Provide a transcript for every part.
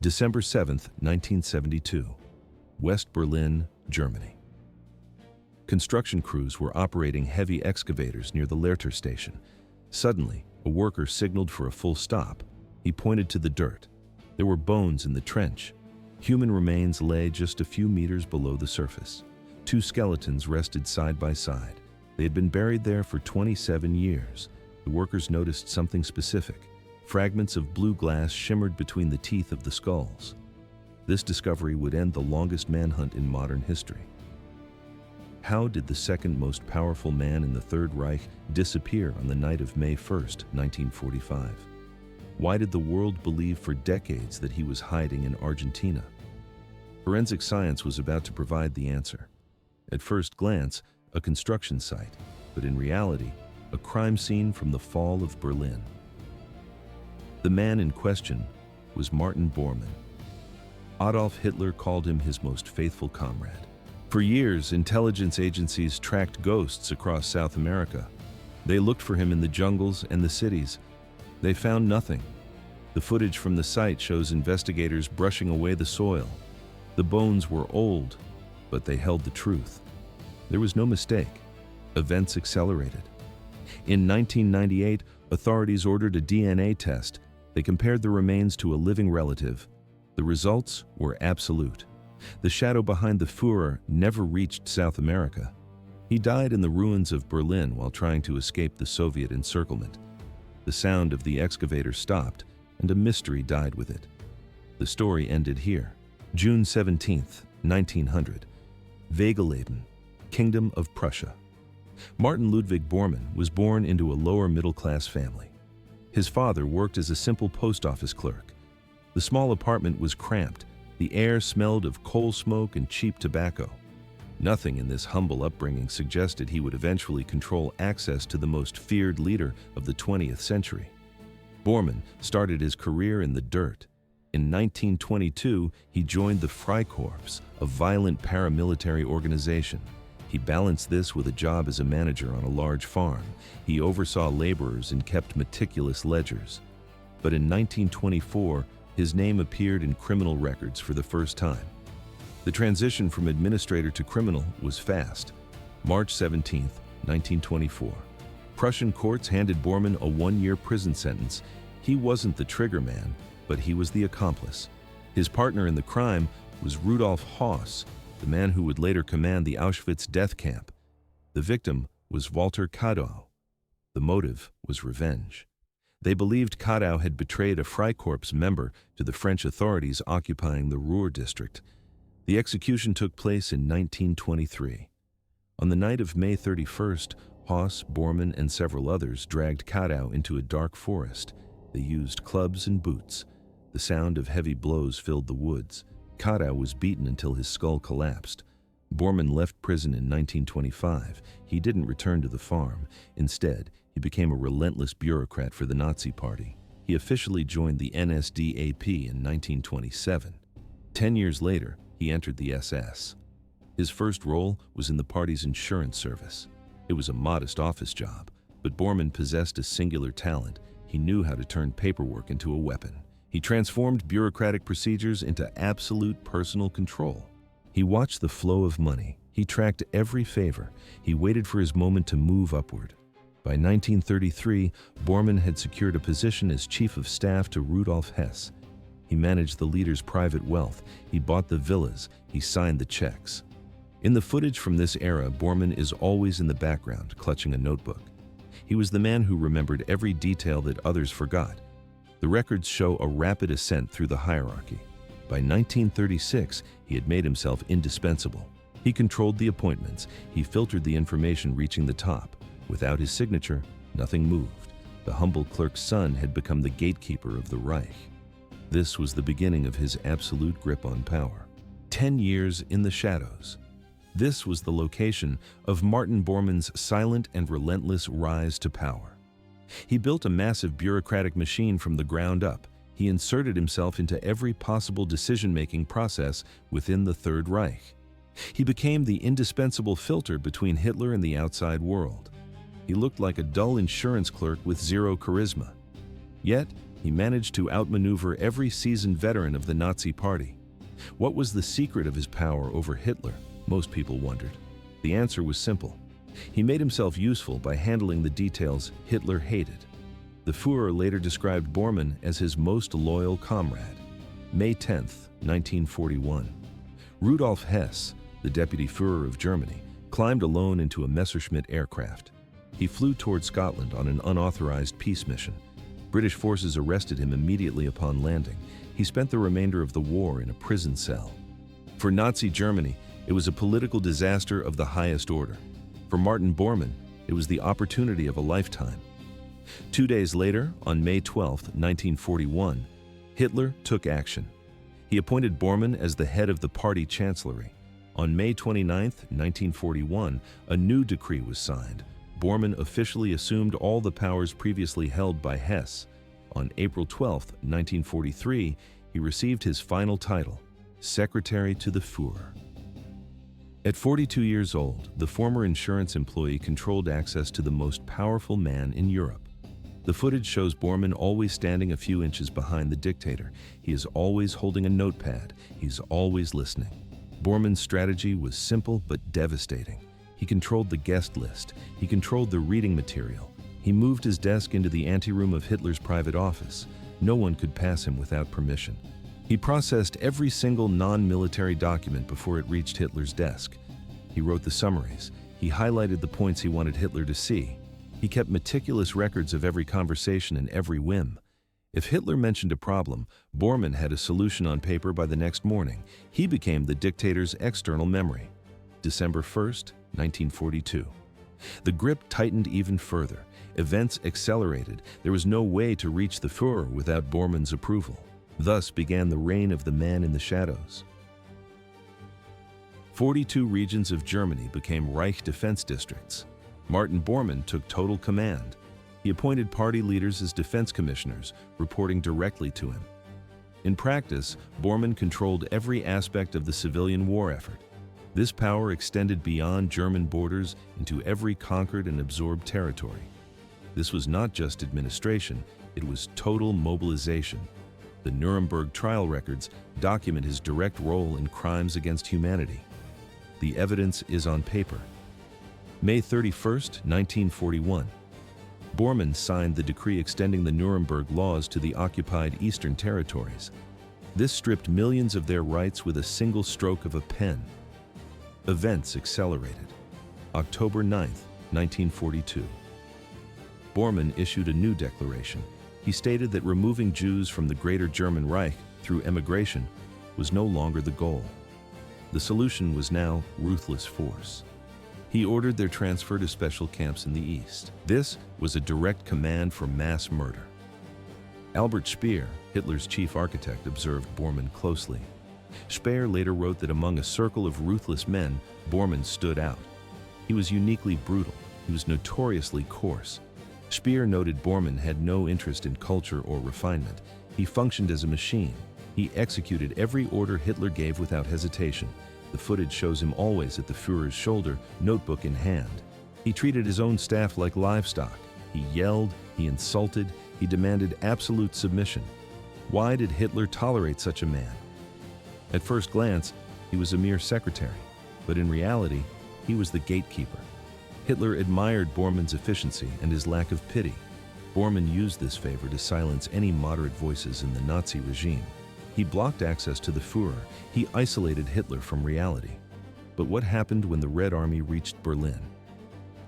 December 7, 1972, West Berlin, Germany. Construction crews were operating heavy excavators near the Lehrter station. Suddenly, a worker signaled for a full stop. He pointed to the dirt. There were bones in the trench. Human remains lay just a few meters below the surface. Two skeletons rested side by side. They had been buried there for 27 years. The workers noticed something specific. Fragments of blue glass shimmered between the teeth of the skulls. This discovery would end the longest manhunt in modern history. How did the second most powerful man in the Third Reich disappear on the night of May 1, 1945? Why did the world believe for decades that he was hiding in Argentina? Forensic science was about to provide the answer. At first glance, a construction site, but in reality, a crime scene from the fall of Berlin. The man in question was Martin Bormann. Adolf Hitler called him his most faithful comrade. For years, intelligence agencies tracked ghosts across South America. They looked for him in the jungles and the cities. They found nothing. The footage from the site shows investigators brushing away the soil. The bones were old, but they held the truth. There was no mistake. Events accelerated. In 1998, authorities ordered a DNA test. They compared the remains to a living relative. The results were absolute. The shadow behind the Führer never reached South America. He died in the ruins of Berlin while trying to escape the Soviet encirclement. The sound of the excavator stopped, and a mystery died with it. The story ended here. June 17, 1900. Wegeleben, Kingdom of Prussia. Martin Ludwig Bormann was born into a lower middle-class family. His father worked as a simple post office clerk. The small apartment was cramped. The air smelled of coal smoke and cheap tobacco. Nothing in this humble upbringing suggested he would eventually control access to the most feared leader of the 20th century. Bormann started his career in the dirt. In 1922, he joined the Freikorps, a violent paramilitary organization. He balanced this with a job as a manager on a large farm. He oversaw laborers and kept meticulous ledgers. But in 1924, his name appeared in criminal records for the first time. The transition from administrator to criminal was fast. March 17, 1924. Prussian courts handed Bormann a 1-year prison sentence. He wasn't the trigger man, but he was the accomplice. His partner in the crime was Rudolf Höss, the man who would later command the Auschwitz death camp. The victim was Walter Kadow. The motive was revenge. They believed Kadow had betrayed a Freikorps member to the French authorities occupying the Ruhr district. The execution took place in 1923. On the night of May 31st, Höss, Bormann, and several others dragged Kadow into a dark forest. They used clubs and boots. The sound of heavy blows filled the woods. Kadow was beaten until his skull collapsed. Bormann left prison in 1925. He didn't return to the farm. Instead, he became a relentless bureaucrat for the Nazi Party. He officially joined the NSDAP in 1927. 10 years later, he entered the SS. His first role was in the party's insurance service. It was a modest office job, but Bormann possessed a singular talent. He knew how to turn paperwork into a weapon. He transformed bureaucratic procedures into absolute personal control. He watched the flow of money. He tracked every favor. He waited for his moment to move upward. By 1933, Bormann had secured a position as chief of staff to Rudolf Hess. He managed the leader's private wealth. He bought the villas. He signed the checks. In the footage from this era, Bormann is always in the background, clutching a notebook. He was the man who remembered every detail that others forgot. The records show a rapid ascent through the hierarchy. By 1936, he had made himself indispensable. He controlled the appointments. He filtered the information reaching the top. Without his signature, nothing moved. The humble clerk's son had become the gatekeeper of the Reich. This was the beginning of his absolute grip on power. 10 years in the shadows. This was the location of Martin Bormann's silent and relentless rise to power. He built a massive bureaucratic machine from the ground up. He inserted himself into every possible decision-making process within the Third Reich. He became the indispensable filter between Hitler and the outside world. He looked like a dull insurance clerk with zero charisma. Yet, He managed to outmaneuver every seasoned veteran of the Nazi Party. What was the secret of his power over Hitler? Most people wondered. The answer was simple. He made himself useful by handling the details Hitler hated. The Führer later described Bormann as his most loyal comrade. May 10, 1941. Rudolf Hess, the deputy Führer of Germany, climbed alone into a Messerschmitt aircraft. He flew toward Scotland on an unauthorized peace mission. British forces arrested him immediately upon landing. He spent the remainder of the war in a prison cell. For Nazi Germany, it was a political disaster of the highest order. For Martin Bormann, it was the opportunity of a lifetime. 2 days later, on May 12, 1941, Hitler took action. He appointed Bormann as the head of the party chancellery. On May 29, 1941, a new decree was signed. Bormann officially assumed all the powers previously held by Hess. On April 12, 1943, he received his final title, Secretary to the Führer. At 42 years old, the former insurance employee controlled access to the most powerful man in Europe. The footage shows Bormann always standing a few inches behind the dictator. He is always holding a notepad. He's always listening. Bormann's strategy was simple but devastating. He controlled the guest list. He controlled the reading material. He moved his desk into the anteroom of Hitler's private office. No one could pass him without permission. He processed every single non-military document before it reached Hitler's desk. He wrote the summaries. He highlighted the points he wanted Hitler to see. He kept meticulous records of every conversation and every whim. If Hitler mentioned a problem, Bormann had a solution on paper by the next morning. He became the dictator's external memory. December 1st, 1942. The grip tightened even further. Events accelerated. There was no way to reach the Führer without Bormann's approval. Thus began the reign of the man in the shadows. 42 regions of Germany became Reich defense districts. Martin Bormann took total command. He appointed party leaders as defense commissioners, reporting directly to him. In practice, Bormann controlled every aspect of the civilian war effort. This power extended beyond German borders into every conquered and absorbed territory. This was not just administration, it was total mobilization. The Nuremberg trial records document his direct role in crimes against humanity. The evidence is on paper. May 31, 1941. Bormann signed the decree extending the Nuremberg laws to the occupied eastern territories. This stripped millions of their rights with a single stroke of a pen. Events accelerated. October 9, 1942. Bormann issued a new declaration. He stated that removing Jews from the Greater German Reich through emigration was no longer the goal. The solution was now ruthless force. He ordered their transfer to special camps in the East. This was a direct command for mass murder. Albert Speer, Hitler's chief architect, observed Bormann closely. Speer later wrote that among a circle of ruthless men, Bormann stood out. He was uniquely brutal. He was notoriously coarse. Speer noted Bormann had no interest in culture or refinement. He functioned as a machine. He executed every order Hitler gave without hesitation. The footage shows him always at the Führer's shoulder, notebook in hand. He treated his own staff like livestock. He yelled, he insulted, he demanded absolute submission. Why did Hitler tolerate such a man? At first glance, he was a mere secretary, but in reality, he was the gatekeeper. Hitler admired Bormann's efficiency and his lack of pity. Bormann used this favor to silence any moderate voices in the Nazi regime. He blocked access to the Führer. He isolated Hitler from reality. But what happened when the Red Army reached Berlin?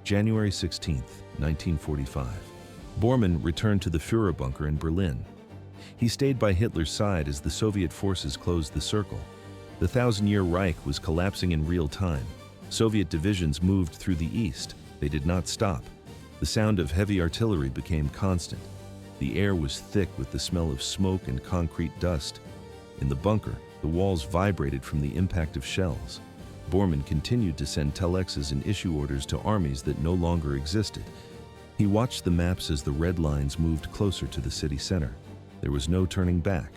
January 16, 1945. Bormann returned to the Führer bunker in Berlin. He stayed by Hitler's side as the Soviet forces closed the circle. The Thousand-Year Reich was collapsing in real time. Soviet divisions moved through the east. They did not stop. The sound of heavy artillery became constant. The air was thick with the smell of smoke and concrete dust. In the bunker, the walls vibrated from the impact of shells. Bormann continued to send telexes and issue orders to armies that no longer existed. He watched the maps as the red lines moved closer to the city center. There was no turning back.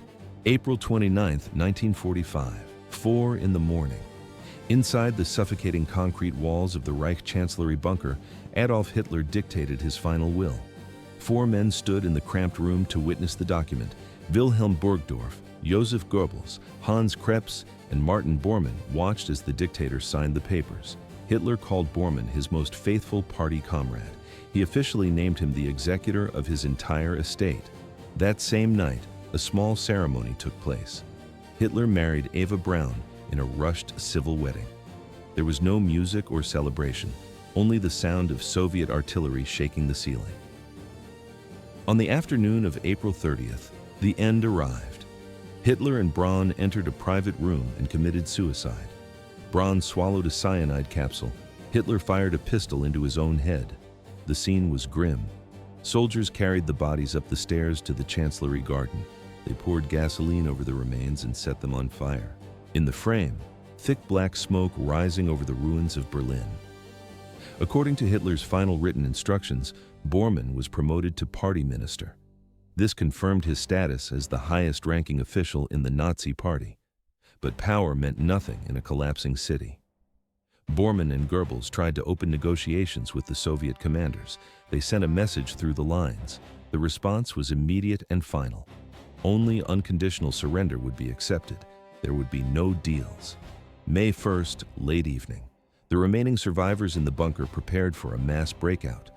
April 29, 1945, 4 in the morning. Inside the suffocating concrete walls of the Reich Chancellery bunker, Adolf Hitler dictated his final will. 4 men stood in the cramped room to witness the document. Wilhelm Burgdorf, Josef Goebbels, Hans Krebs, and Martin Bormann watched as the dictator signed the papers. Hitler called Bormann his most faithful party comrade. He officially named him the executor of his entire estate. That same night, a small ceremony took place. Hitler married Eva Braun in a rushed civil wedding. There was no music or celebration, only the sound of Soviet artillery shaking the ceiling. On the afternoon of April 30th, the end arrived. Hitler and Braun entered a private room and committed suicide. Braun swallowed a cyanide capsule. Hitler fired a pistol into his own head. The scene was grim. Soldiers carried the bodies up the stairs to the Chancellery garden. They poured gasoline over the remains and set them on fire. In the frame, thick black smoke rising over the ruins of Berlin. According to Hitler's final written instructions, Bormann was promoted to party minister. This confirmed his status as the highest-ranking official in the Nazi party. But power meant nothing in a collapsing city. Bormann and Goebbels tried to open negotiations with the Soviet commanders. They sent a message through the lines. The response was immediate and final. Only unconditional surrender would be accepted. There would be no deals. May 1st, late evening. The remaining survivors in the bunker prepared for a mass breakout.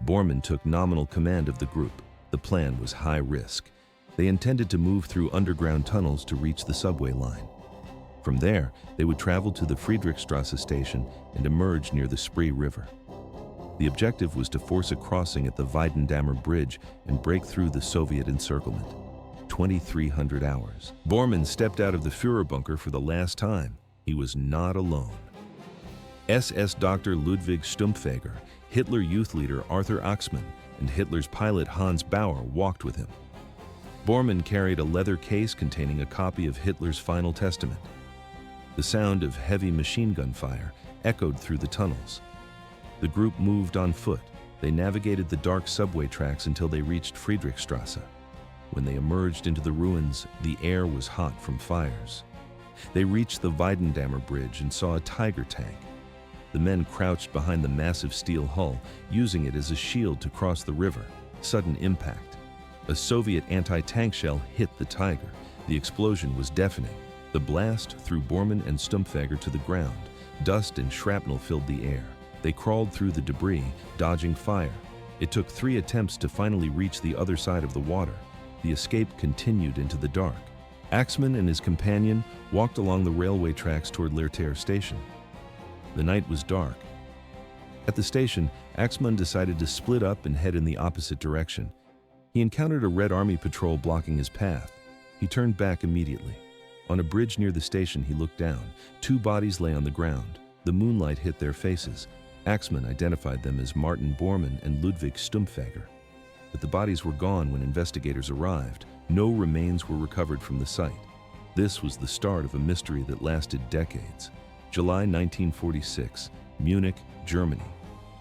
Bormann took nominal command of the group. The plan was high risk. They intended to move through underground tunnels to reach the subway line. From there, they would travel to the Friedrichstrasse station and emerge near the Spree River. The objective was to force a crossing at the Weidendammer Bridge and break through the Soviet encirclement. 2,300 hours. Bormann stepped out of the Führer bunker for the last time. He was not alone. SS Dr. Ludwig Stumpfegger, Hitler youth leader Arthur Axmann, and Hitler's pilot Hans Bauer walked with him. Bormann carried a leather case containing a copy of Hitler's final testament. The sound of heavy machine gun fire echoed through the tunnels. The group moved on foot. They navigated the dark subway tracks until they reached Friedrichstrasse. When they emerged into the ruins, the air was hot from fires. They reached the Weidendammer Bridge and saw a Tiger tank. The men crouched behind the massive steel hull, using it as a shield to cross the river. Sudden impact. A Soviet anti-tank shell hit the Tiger. The explosion was deafening. The blast threw Bormann and Stumpfegger to the ground. Dust and shrapnel filled the air. They crawled through the debris, dodging fire. It took 3 attempts to finally reach the other side of the water. The escape continued into the dark. Axmann and his companion walked along the railway tracks toward Lehrter station. The night was dark. At the station, Axmann decided to split up and head in the opposite direction. He encountered a Red Army patrol blocking his path. He turned back immediately. On a bridge near the station, he looked down. 2 bodies lay on the ground. The moonlight hit their faces. Axmann identified them as Martin Bormann and Ludwig Stumpfegger. But the bodies were gone when investigators arrived. No remains were recovered from the site. This was the start of a mystery that lasted decades. July 1946, Munich, Germany.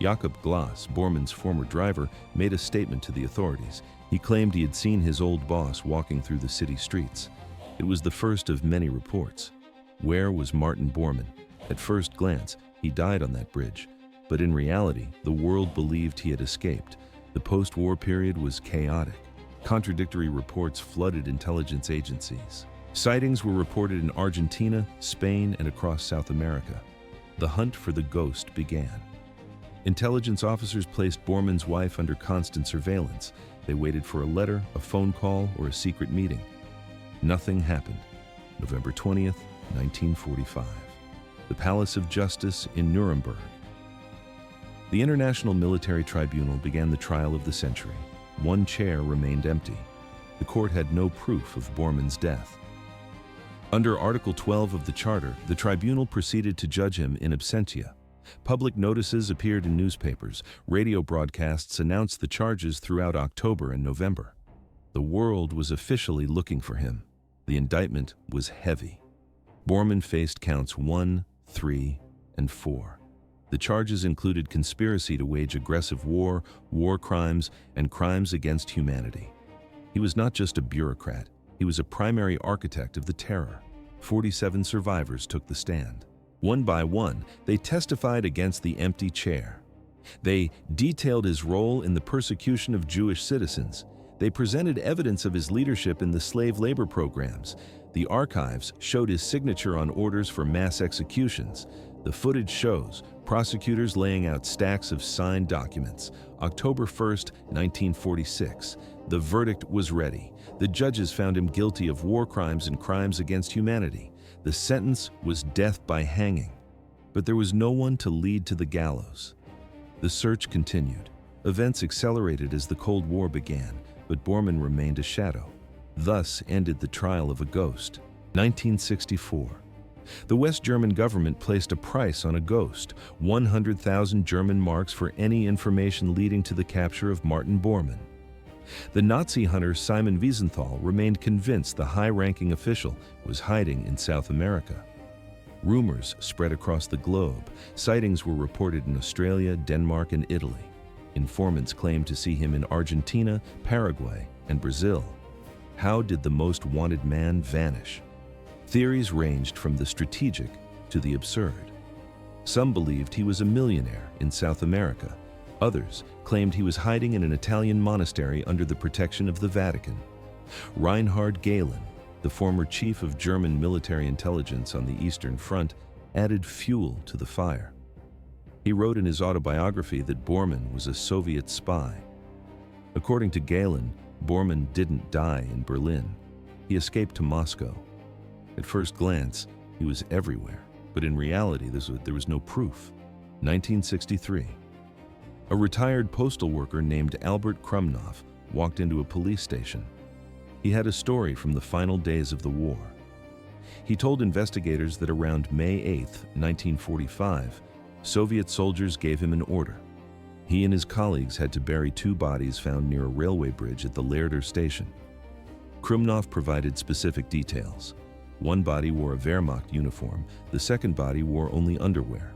Jakob Glass, Bormann's former driver, made a statement to the authorities. He claimed he had seen his old boss walking through the city streets. It was the first of many reports. Where was Martin Bormann? At first glance, he died on that bridge. But in reality, the world believed he had escaped. The post-war period was chaotic. Contradictory reports flooded intelligence agencies. Sightings were reported in Argentina, Spain, and across South America. The hunt for the ghost began. Intelligence officers placed Bormann's wife under constant surveillance. They waited for a letter, a phone call, or a secret meeting. Nothing happened. November 20th, 1945. The Palace of Justice in Nuremberg. The International Military Tribunal began the trial of the century. 1 chair remained empty. The court had no proof of Bormann's death. Under Article 12 of the Charter, the tribunal proceeded to judge him in absentia. Public notices appeared in newspapers. Radio broadcasts announced the charges throughout October and November. The world was officially looking for him. The indictment was heavy. Bormann faced counts 1, 3, and 4. The charges included conspiracy to wage aggressive war, war crimes, and crimes against humanity. He was not just a bureaucrat. He was a primary architect of the terror. 47 survivors took the stand. One by one, they testified against the empty chair. They detailed his role in the persecution of Jewish citizens. They presented evidence of his leadership in the slave labor programs. The archives showed his signature on orders for mass executions. The footage shows prosecutors laying out stacks of signed documents. October 1st, 1946. The verdict was ready. The judges found him guilty of war crimes and crimes against humanity. The sentence was death by hanging. But there was no one to lead to the gallows. The search continued. Events accelerated as the Cold War began, but Bormann remained a shadow. Thus ended the trial of a ghost. 1964. The West German government placed a price on a ghost, 100,000 German marks for any information leading to the capture of Martin Bormann. The Nazi hunter Simon Wiesenthal remained convinced the high-ranking official was hiding in South America. Rumors spread across the globe. Sightings were reported in Australia, Denmark, and Italy. Informants claimed to see him in Argentina, Paraguay, and Brazil. How did the most wanted man vanish? Theories ranged from the strategic to the absurd. Some believed he was a millionaire in South America. Others claimed he was hiding in an Italian monastery under the protection of the Vatican. Reinhard Gehlen, the former chief of German military intelligence on the Eastern Front, added fuel to the fire. He wrote in his autobiography that Bormann was a Soviet spy. According to Gehlen, Bormann didn't die in Berlin. He escaped to Moscow. At first glance, he was everywhere, but in reality, there was no proof. 1963. A retired postal worker named Albert Krumnoff walked into a police station. He had a story from the final days of the war. He told investigators that around May 8, 1945, Soviet soldiers gave him an order. He and his colleagues had to bury 2 bodies found near a railway bridge at the Lehrter station. Krumnoff provided specific details. One body wore a Wehrmacht uniform, the second body wore only underwear.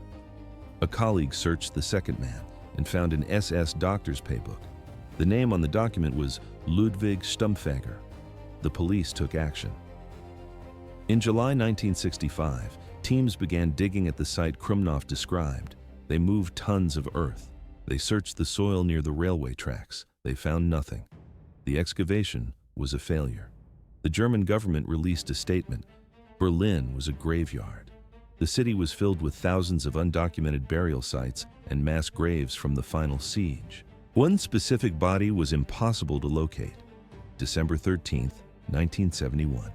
A colleague searched the second man and found an SS doctor's paybook. The name on the document was Ludwig Stumpfegger. The police took action. In July 1965, teams began digging at the site Krumnoff described. They moved tons of earth. They searched the soil near the railway tracks. They found nothing. The excavation was a failure. The German government released a statement. Berlin was a graveyard. The city was filled with thousands of undocumented burial sites and mass graves from the final siege. One specific body was impossible to locate. December 13, 1971.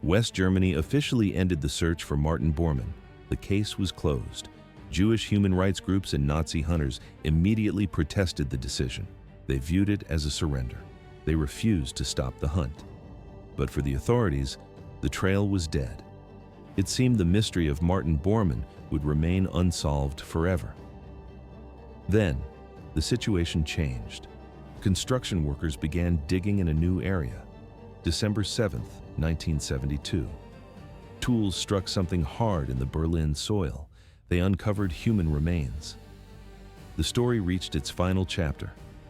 West Germany officially ended the search for Martin Bormann. The case was closed. Jewish human rights groups and Nazi hunters immediately protested the decision. They viewed it as a surrender. They refused to stop the hunt. But for the authorities, the trail was dead. It seemed the mystery of Martin Bormann would remain unsolved forever. Then, the situation changed. Construction workers began digging in a new area. December 7, 1972. Tools struck something hard in the Berlin soil. They uncovered human remains. The story reached its final chapter.